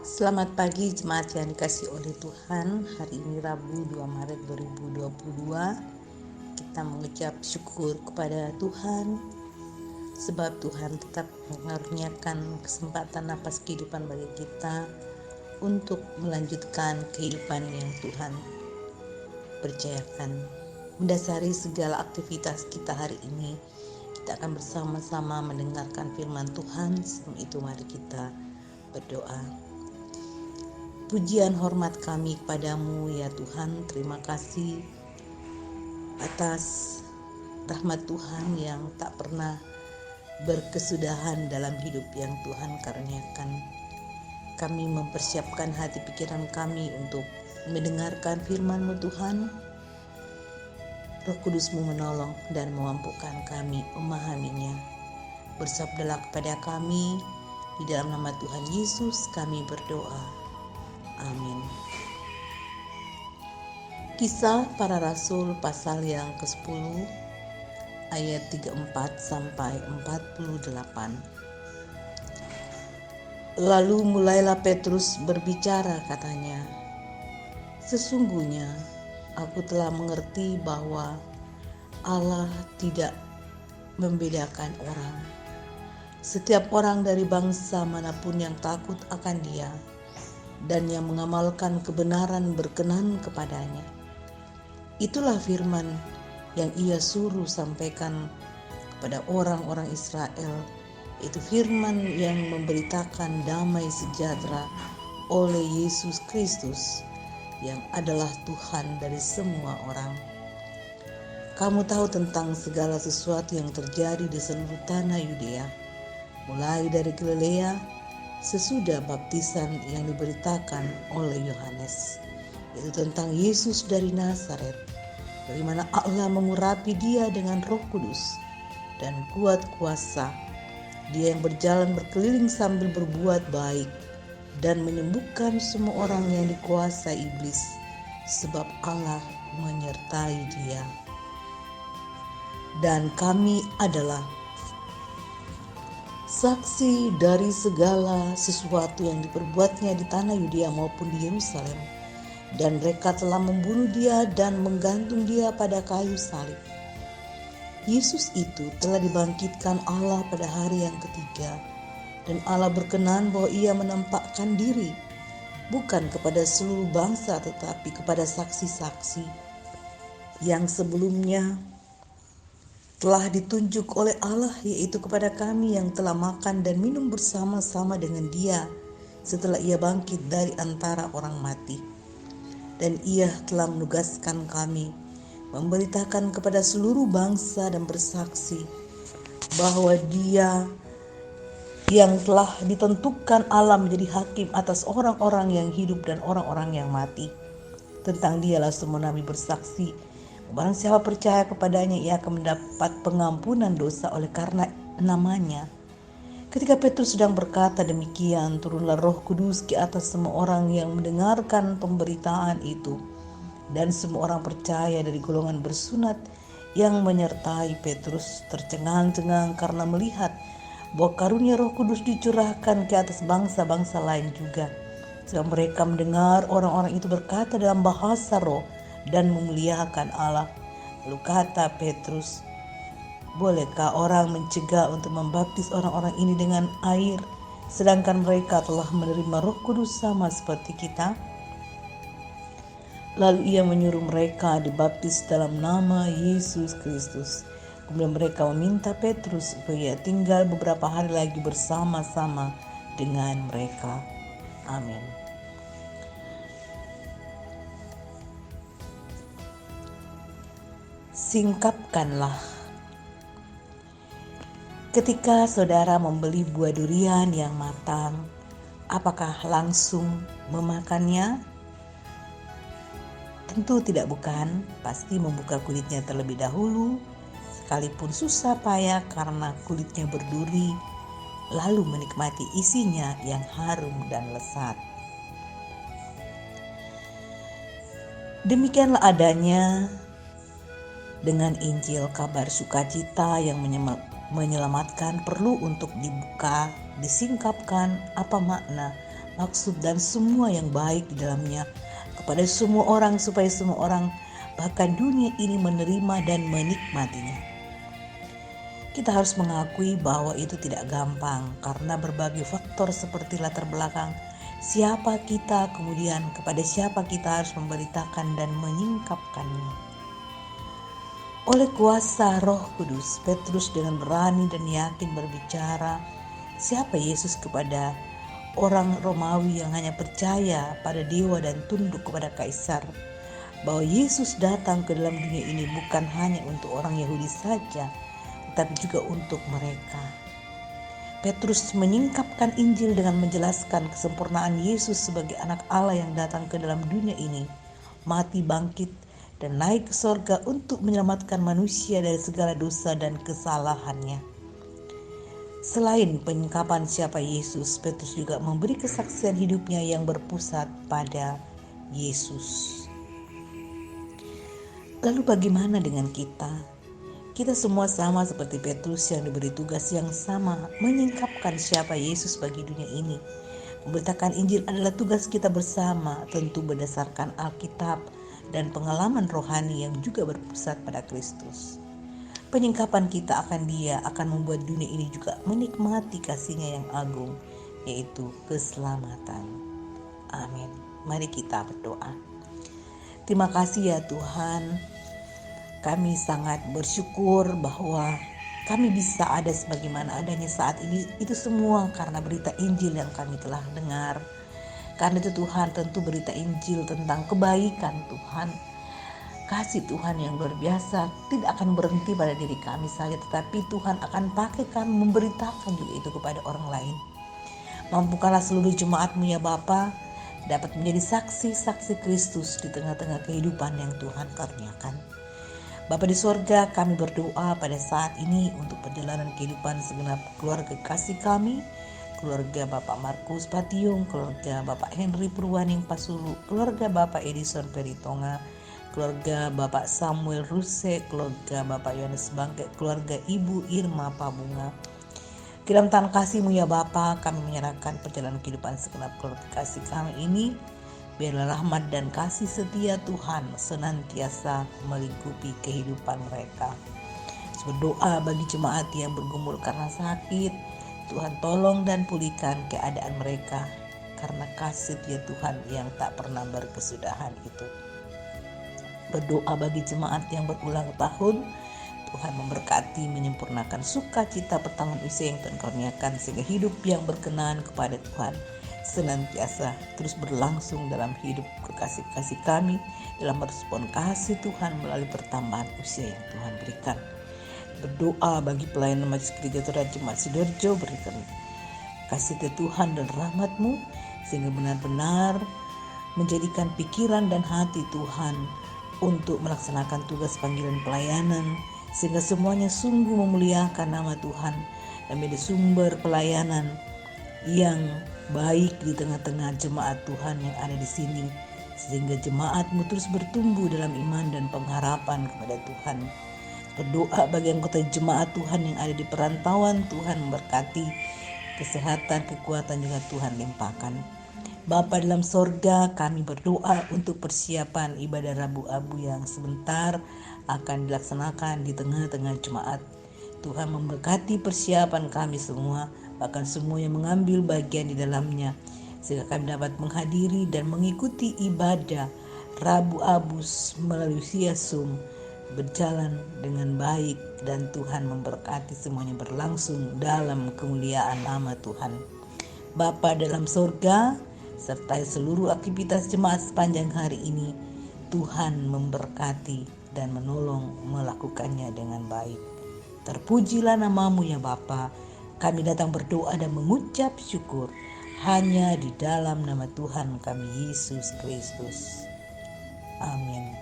Selamat pagi jemaat yang dikasihi oleh Tuhan. Hari ini Rabu 2 Maret 2022. Kita mengucap syukur kepada Tuhan sebab Tuhan tetap mengaruniakan kesempatan napas kehidupan bagi kita untuk melanjutkan kehidupan yang Tuhan percayakan. Mendasari segala aktivitas kita hari ini, kita akan bersama-sama mendengarkan firman Tuhan. Sebelum itu mari kita berdoa. Pujian hormat kami kepadamu ya Tuhan, terima kasih atas rahmat Tuhan yang tak pernah berkesudahan dalam hidup yang Tuhan karuniakan. Kami mempersiapkan hati pikiran kami untuk mendengarkan firman-Mu Tuhan. Roh Kudus-Mu menolong dan memampukan kami memahaminya. Bersabdalah kepada kami, di dalam nama Tuhan Yesus kami berdoa. Amin. Kisah Para Rasul pasal yang ke-10 ayat 34 sampai 48. Lalu mulailah Petrus berbicara, katanya, "Sesungguhnya aku telah mengerti bahwa Allah tidak membedakan orang. Setiap orang dari bangsa manapun yang takut akan Dia dan yang mengamalkan kebenaran berkenan kepadanya. Itulah firman yang Ia suruh sampaikan kepada orang-orang Israel, itu firman yang memberitakan damai sejahtera oleh Yesus Kristus yang adalah Tuhan dari semua orang. Kamu tahu tentang segala sesuatu yang terjadi di seluruh tanah Yudea, mulai dari Galilea sesudah baptisan yang diberitakan oleh Yohanes, yaitu tentang Yesus dari Nazaret, dari mana Allah mengurapi Dia dengan Roh Kudus dan kuat kuasa. Dia yang berjalan berkeliling sambil berbuat baik dan menyembuhkan semua orang yang dikuasai iblis, sebab Allah menyertai Dia. Dan kami adalah saksi dari segala sesuatu yang diperbuatnya di tanah Yudea maupun di Yerusalem. Dan mereka telah membunuh Dia dan menggantung Dia pada kayu salib. Yesus itu telah dibangkitkan Allah pada hari yang ketiga. Dan Allah berkenan bahwa Ia menampakkan diri, bukan kepada seluruh bangsa tetapi kepada saksi-saksi yang sebelumnya telah ditunjuk oleh Allah, yaitu kepada kami yang telah makan dan minum bersama-sama dengan Dia setelah Ia bangkit dari antara orang mati. Dan Ia telah menugaskan kami memberitakan kepada seluruh bangsa dan bersaksi bahwa Dia yang telah ditentukan Allah menjadi hakim atas orang-orang yang hidup dan orang-orang yang mati. Tentang Dialah semua nabi bersaksi, barang siapa percaya kepadanya, ia akan mendapat pengampunan dosa oleh karena namanya. Ketika Petrus sedang berkata demikian, turunlah Roh Kudus ke atas semua orang yang mendengarkan pemberitaan itu. Dan semua orang percaya dari golongan bersunat yang menyertai Petrus tercengang-cengang karena melihat bahwa karunia Roh Kudus dicurahkan ke atas bangsa-bangsa lain juga. Sebab mereka mendengar orang-orang itu berkata dalam bahasa roh dan memuliakan Allah. Lalu kata Petrus, "Bolehkah orang mencegah untuk membaptis orang-orang ini dengan air, sedangkan mereka telah menerima Roh Kudus sama seperti kita?" Lalu ia menyuruh mereka dibaptis dalam nama Yesus Kristus. Kemudian mereka meminta Petrus supaya tinggal beberapa hari lagi bersama-sama dengan mereka. Amin. Singkapkanlah. Ketika saudara membeli buah durian yang matang, apakah langsung memakannya? Tentu tidak, bukan. Pasti membuka kulitnya terlebih dahulu, sekalipun susah payah karena kulitnya berduri, lalu menikmati isinya yang harum dan lezat. Demikianlah adanya dengan Injil kabar sukacita yang menyelamatkan perlu untuk dibuka, disingkapkan apa makna maksud dan semua yang baik di dalamnya kepada semua orang, supaya semua orang bahkan dunia ini menerima dan menikmatinya. Kita harus mengakui bahwa itu tidak gampang karena berbagai faktor seperti latar belakang siapa kita, kemudian kepada siapa kita harus memberitakan dan menyingkapkannya. Oleh kuasa Roh Kudus, Petrus dengan berani dan yakin berbicara siapa Yesus kepada orang Romawi yang hanya percaya pada dewa dan tunduk kepada kaisar, bahwa Yesus datang ke dalam dunia ini bukan hanya untuk orang Yahudi saja, tetapi juga untuk mereka. Petrus menyingkapkan Injil dengan menjelaskan kesempurnaan Yesus sebagai anak Allah yang datang ke dalam dunia ini, mati, bangkit, dan naik ke sorga untuk menyelamatkan manusia dari segala dosa dan kesalahannya. Selain penyingkapan siapa Yesus, Petrus juga memberi kesaksian hidupnya yang berpusat pada Yesus. Lalu bagaimana dengan kita? Kita semua sama seperti Petrus yang diberi tugas yang sama, menyingkapkan siapa Yesus bagi dunia ini. Memberitakan Injil adalah tugas kita bersama, tentu berdasarkan Alkitab dan pengalaman rohani yang juga berpusat pada Kristus. Penyingkapan kita akan Dia akan membuat dunia ini juga menikmati kasih-Nya yang agung, yaitu keselamatan. Amin. Mari kita berdoa. Terima kasih ya Tuhan. Kami sangat bersyukur bahwa kami bisa ada sebagaimana adanya saat ini. Itu semua karena berita Injil yang kami telah dengar. Karena itu Tuhan, tentu berita Injil tentang kebaikan Tuhan, kasih Tuhan yang luar biasa tidak akan berhenti pada diri kami saja, tetapi Tuhan akan pakai kami memberitakan juga itu kepada orang lain. Mampukanlah seluruh jemaat-Mu ya Bapa dapat menjadi saksi-saksi Kristus di tengah-tengah kehidupan yang Tuhan karuniakan. Bapa di sorga, kami berdoa pada saat ini untuk perjalanan kehidupan segenap keluarga kasih kami, keluarga Bapak Markus Patiung, keluarga Bapak Henry Purwaning Pasulu, keluarga Bapak Edison Peritonga, keluarga Bapak Samuel Ruse, keluarga Bapak Yohanes Bangke, keluarga Ibu Irma Pabunga. Ke dalam tangan kasih-Mu ya Bapa, kami menyerahkan perjalanan kehidupan segenap keluarga kasih kami ini. Biarlah rahmat dan kasih setia Tuhan senantiasa melingkupi kehidupan mereka. Berdoa bagi jemaat yang bergumul karena sakit, Tuhan tolong dan pulihkan keadaan mereka karena kasih ya Tuhan yang tak pernah berkesudahan itu. Berdoa bagi jemaat yang berulang tahun, Tuhan memberkati, menyempurnakan sukacita pertengahan usia yang Tuhan karuniakan, sehingga hidup yang berkenan kepada Tuhan senantiasa terus berlangsung dalam hidup kekasih-kasih kami, dalam merespon kasih Tuhan melalui pertambahan usia yang Tuhan berikan. Berdoa bagi pelayanan Majelis Gereja Torah Jemaat Sidoarjo, berikan kasih Tuhan dan rahmat-Mu sehingga benar-benar menjadikan pikiran dan hati Tuhan untuk melaksanakan tugas panggilan pelayanan, sehingga semuanya sungguh memuliakan nama Tuhan dan menjadi sumber pelayanan yang baik di tengah-tengah jemaat Tuhan yang ada di sini, sehingga jemaat-Mu terus bertumbuh dalam iman dan pengharapan kepada Tuhan. Berdoa bagi anggota jemaat Tuhan yang ada di perantauan, Tuhan memberkati kesehatan, kekuatan juga Tuhan limpahkan. Bapa dalam sorga, kami berdoa untuk persiapan ibadah Rabu Abu yang sebentar akan dilaksanakan di tengah-tengah jemaat. Tuhan memberkati persiapan kami semua, bahkan semua yang mengambil bagian di dalamnya, sehingga kami dapat menghadiri dan mengikuti ibadah Rabu Abus melalui via Zoom berjalan dengan baik, dan Tuhan memberkati semuanya berlangsung dalam kemuliaan nama Tuhan. Bapa dalam sorga, serta seluruh aktivitas jemaat sepanjang hari ini, Tuhan memberkati dan menolong melakukannya dengan baik. Terpujilah nama-Mu ya Bapa. Kami datang berdoa dan mengucap syukur hanya di dalam nama Tuhan kami Yesus Kristus. Amin.